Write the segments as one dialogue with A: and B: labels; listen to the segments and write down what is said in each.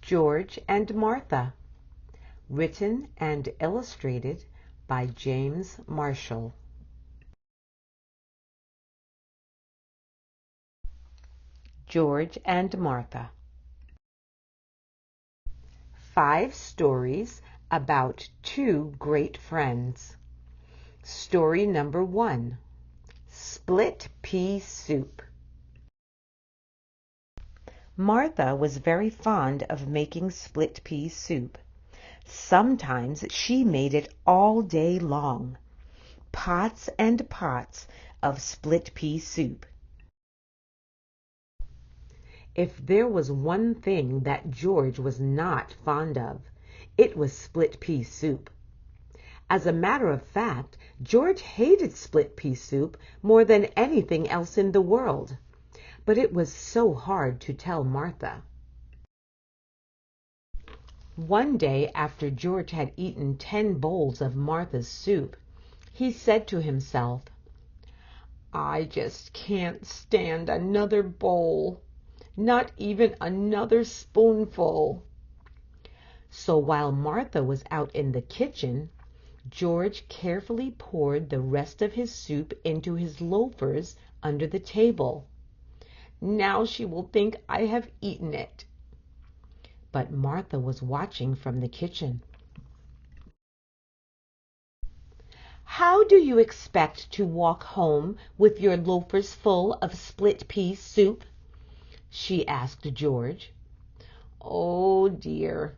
A: George and Martha. Written and illustrated by James Marshall. George and Martha. 5 stories about 2 great friends. Story number 1. Split Pea Soup. Martha was very fond of making split pea soup. Sometimes she made it all day long. Pots and pots of split pea soup. If there was one thing that George was not fond of, it was split pea soup. As a matter of fact, George hated split pea soup more than anything else in the world. But it was so hard to tell Martha. One day, after George had eaten 10 bowls of Martha's soup, he said to himself, "I just can't stand another bowl, not even another spoonful." So while Martha was out in the kitchen, George carefully poured the rest of his soup into his loafers under the table. "Now she will think I have eaten it." But Martha was watching from the kitchen. "How do you expect to walk home with your loafers full of split pea soup?" she asked George. "Oh dear,"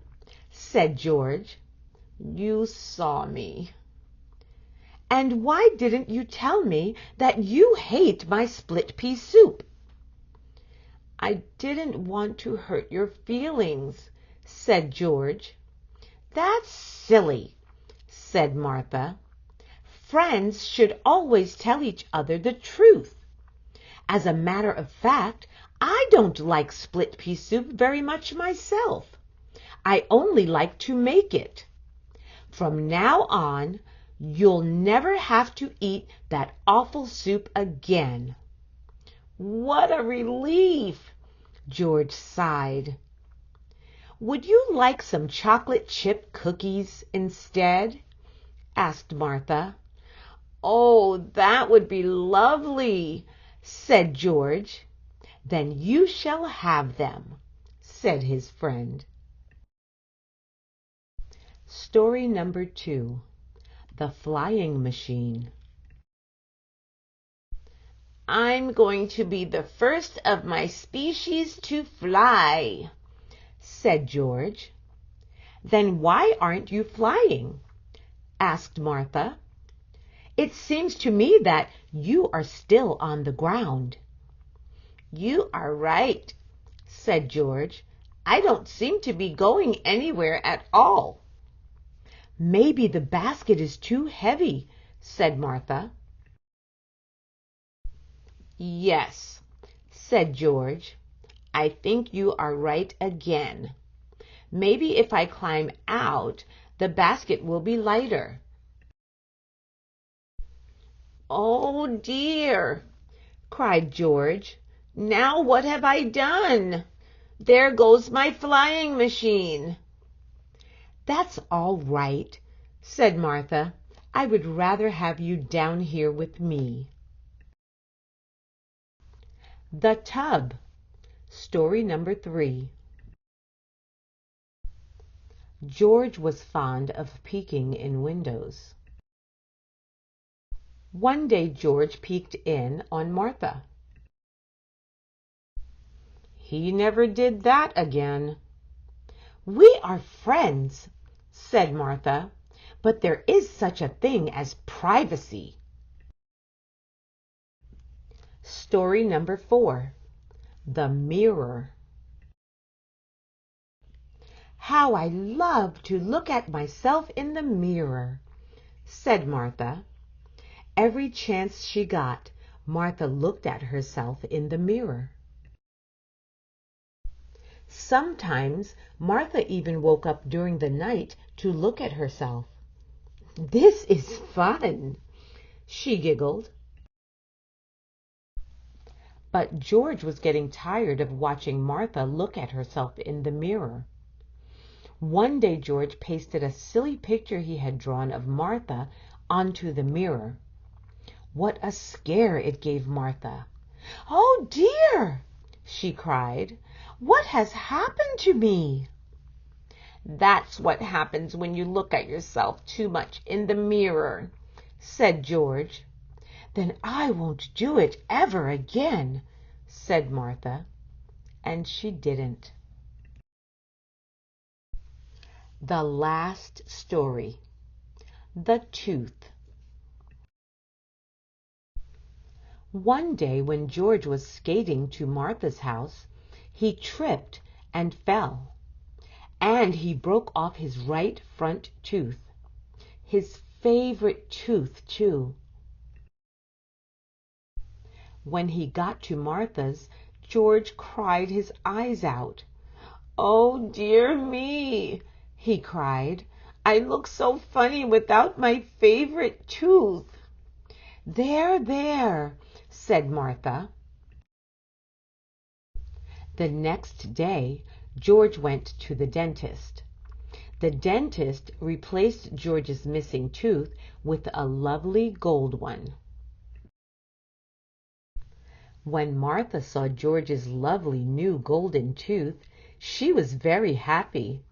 A: said George, "you saw me." "And why didn't you tell me that you hate my split pea soup?" "I didn't want to hurt your feelings," said George. "That's silly," said Martha. "Friends should always tell each other the truth. As a matter of fact, I don't like split pea soup very much myself. I only like to make it. From now on, you'll never have to eat that awful soup again." "What a relief!" George sighed. "Would you like some chocolate chip cookies instead?" asked Martha. "Oh, that would be lovely," said George. "Then you shall have them," said his friend. Story number 2. The Flying Machine. "I'm going to be the first of my species to fly," said George. "Then why aren't you flying?" asked Martha. "It seems to me that you are still on the ground." "You are right," said George. "I don't seem to be going anywhere at all." "Maybe the basket is too heavy," said Martha. "Yes," said George. "I think you are right again. Maybe if I climb out, the basket will be lighter." "Oh dear," cried George. "Now what have I done? There goes my flying machine." "That's all right," said Martha. "I would rather have you down here with me." The Tub. Story number 3. George was fond of peeking in windows. One day George peeked in on Martha. He never did that again. "We are friends," said Martha, "but there is such a thing as privacy." Story number 4. The Mirror. "How I love to look at myself in the mirror," said Martha. Every chance she got, Martha looked at herself in the mirror. Sometimes Martha even woke up during the night to look at herself. "This is fun," she giggled. But George was getting tired of watching Martha look at herself in the mirror. One day George pasted a silly picture he had drawn of Martha onto the mirror. What a scare it gave Martha. "Oh dear!" she cried. "What has happened to me?" "That's what happens when you look at yourself too much in the mirror," said George. "Then I won't do it ever again," said Martha, and she didn't. The last story. The Tooth. One day when George was skating to Martha's house, he tripped and fell, and he broke off his right front tooth, his favorite tooth, too. When he got to Martha's, George cried his eyes out. "Oh, dear me," he cried. "I look so funny without my favorite tooth." "There, there," said Martha. The next day, George went to the dentist. The dentist replaced George's missing tooth with a lovely gold one. When Martha saw George's lovely new golden tooth, she was very happy.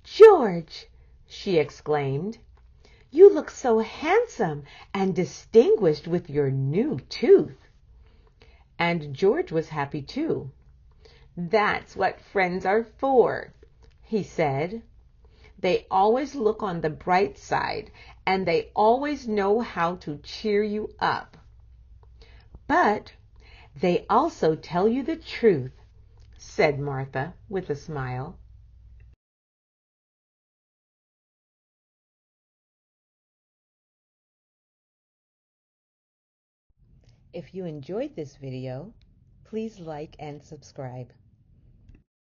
A: "George," she exclaimed, "you look so handsome and distinguished with your new tooth." And George was happy too. "That's what friends are for," he said. "They always look on the bright side, and they always know how to cheer you up. But they also tell you the truth," said Martha with a smile. If you enjoyed this video, please like and subscribe.